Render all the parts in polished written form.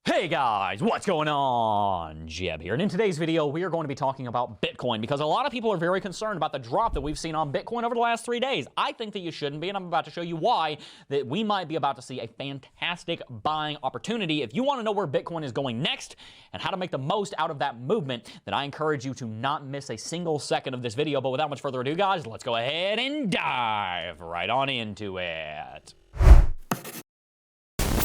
Hey guys, what's going on? Jebb here, and in today's video we are going to be talking about Bitcoin because a lot of people are very concerned about the drop that we've seen on Bitcoin over the last 3 days. I think that you shouldn't be, and I'm about to show you why that we might be about to see a fantastic buying opportunity. If you want to know where Bitcoin is going next and how to make the most out of that movement, then I encourage you to not miss a single second of this video. But without much further ado, guys, let's go ahead and dive right on into it.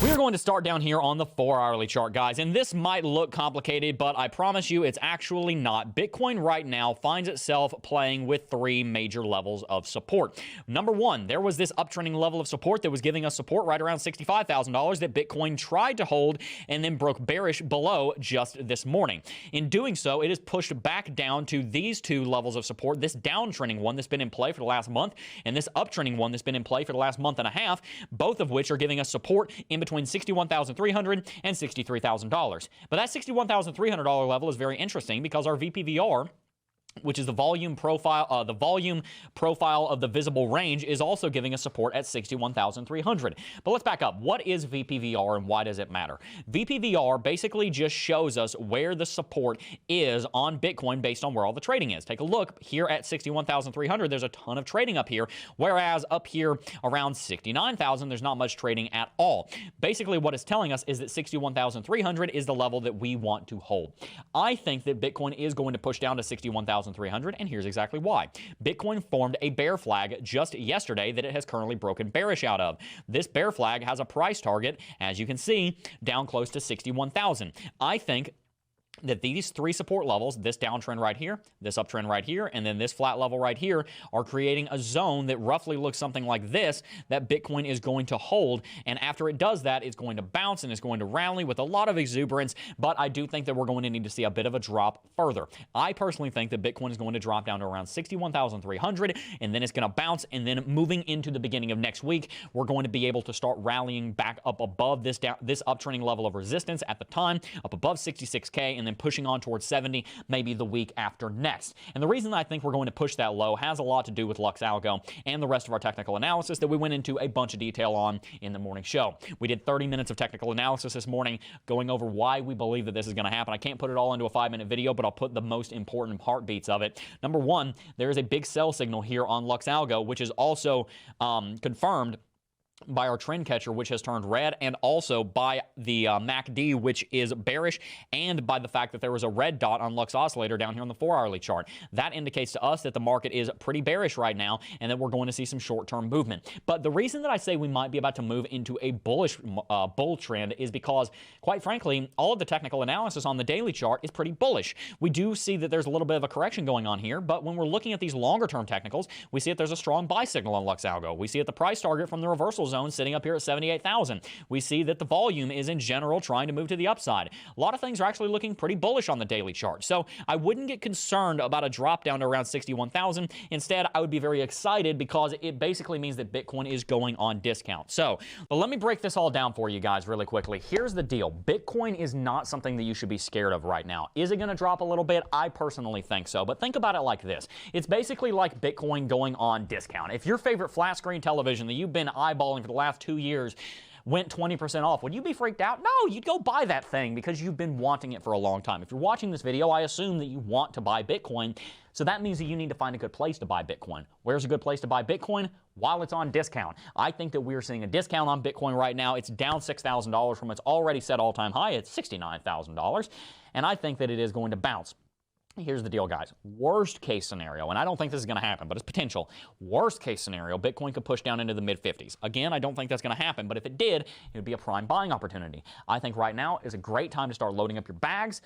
We're going to start down here on the 4-hourly chart, guys, and this might look complicated, but I promise you it's actually not. Bitcoin right now finds itself playing with 3 major levels of support. Number 1, there was this uptrending level of support that was giving us support right around $65,000 that Bitcoin tried to hold and then broke bearish below just this morning. In doing so, it is pushed back down to these 2 levels of support, this downtrending one that's been in play for the last month and this uptrending one that's been in play for the last month and a half, both of which are giving us support in between $61,300 and $63,000. But that $61,300 level is very interesting because our VPVR, which is the volume profile of the visible range, is also giving us support at 61,300. But let's back up. What is VPVR and why does it matter? VPVR basically just shows us where the support is on Bitcoin based on where all the trading is. Take a look here at 61,300. There's a ton of trading up here, whereas up here around 69,000, there's not much trading at all. Basically, what it's telling us is that 61,300 is the level that we want to hold. I think that Bitcoin is going to push down to 61,300, and here's exactly why. Bitcoin formed a bear flag just yesterday that it has currently broken bearish out of. This bear flag has a price target, as you can see, down close to 61,000. I think that these 3 support levels, this downtrend right here, this uptrend right here, and then this flat level right here, are creating a zone that roughly looks something like this that Bitcoin is going to hold. And after it does that, it's going to bounce and it's going to rally with a lot of exuberance. But I do think that we're going to need to see a bit of a drop further. I personally think that Bitcoin is going to drop down to around 61,300, and then it's going to bounce. And then moving into the beginning of next week, we're going to be able to start rallying back up above this uptrending level of resistance at the time, up above 66K, and then pushing on towards 70 maybe the week after next. And the reason I think we're going to push that low has a lot to do with Lux Algo and the rest of our technical analysis that we went into a bunch of detail on in the morning show. We did 30 minutes of technical analysis this morning going over why we believe that this is going to happen. I can't put it all into a 5-minute video, but I'll put the most important heartbeats of it. Number 1, there is a big sell signal here on Lux Algo, which is also confirmed by our trend catcher, which has turned red, and also by the MACD, which is bearish, and by the fact that there was a red dot on Lux Oscillator down here on the 4-hourly chart. That indicates to us that the market is pretty bearish right now and that we're going to see some short-term movement. But the reason that I say we might be about to move into a bullish bull trend is because, quite frankly, all of the technical analysis on the daily chart is pretty bullish. We do see that there's a little bit of a correction going on here, but when we're looking at these longer-term technicals, we see that there's a strong buy signal on Lux Algo. We see that the price target from the reversal zone sitting up here at 78,000. We see that the volume is in general trying to move to the upside. A lot of things are actually looking pretty bullish on the daily chart. So I wouldn't get concerned about a drop down to around 61,000. Instead, I would be very excited because it basically means that Bitcoin is going on discount. So let me break this all down for you guys really quickly. Here's the deal. Bitcoin is not something that you should be scared of right now. Is it going to drop a little bit? I personally think so. But think about it like this. It's basically like Bitcoin going on discount. If your favorite flat screen television that you've been eyeballing for the last 2 years went 20% off, would you be freaked out? No, you'd go buy that thing because you've been wanting it for a long time. If you're watching this video, I assume that you want to buy Bitcoin. So that means that you need to find a good place to buy Bitcoin. Where's a good place to buy Bitcoin? While it's on discount. I think that we're seeing a discount on Bitcoin right now. It's down $6,000 from its already set all-time high at $69,000. And I think that it is going to bounce. Here's the deal, guys. Worst case scenario, and I don't think this is going to happen, but it's potential. Worst case scenario, Bitcoin could push down into the mid-50s. Again, I don't think that's going to happen, but if it did, it would be a prime buying opportunity. I think right now is a great time to start loading up your bags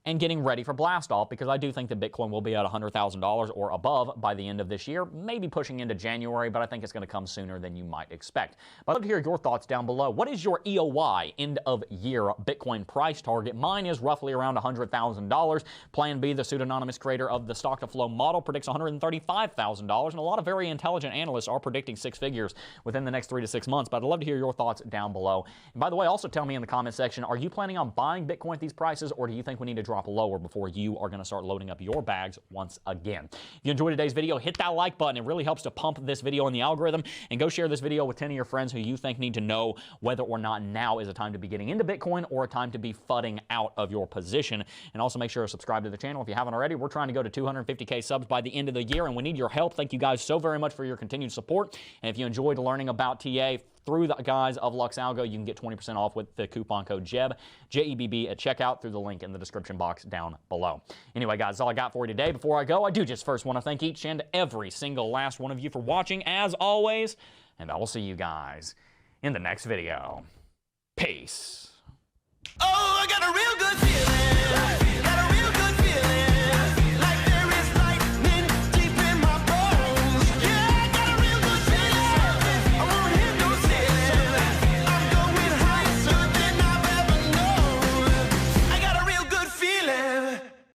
and getting ready for Blastoff, because I do think that Bitcoin will be at $100,000 or above by the end of this year, maybe pushing into January, but I think it's going to come sooner than you might expect. But I'd love to hear your thoughts down below. What is your EOY, end of year Bitcoin price target? Mine is roughly around $100,000. Plan B, the pseudonymous creator of the stock to flow model, predicts $135,000, and a lot of very intelligent analysts are predicting 6 figures within the next 3 to 6 months. But I'd love to hear your thoughts down below. And by the way, also tell me in the comment section, are you planning on buying Bitcoin at these prices, or do you think we need to drop drop lower before you are going to start loading up your bags once again. If you enjoyed today's video, hit that like button. It really helps to pump this video in the algorithm, and go share this video with 10 of your friends who you think need to know whether or not now is a time to be getting into Bitcoin or a time to be fudding out of your position. And also make sure to subscribe to the channel if you haven't already. We're trying to go to 250K subs by the end of the year, and we need your help. Thank you guys so very much for your continued support. And if you enjoyed learning about TA through the guys of Luxalgo, you can get 20% off with the coupon code Jebb, J-E-B-B, at checkout through the link in the description box down below. Anyway, guys, that's all I got for you today. Before I go, I do just first want to thank each and every single last one of you for watching, as always, and I will see you guys in the next video. Peace. Oh, I got a real good feeling.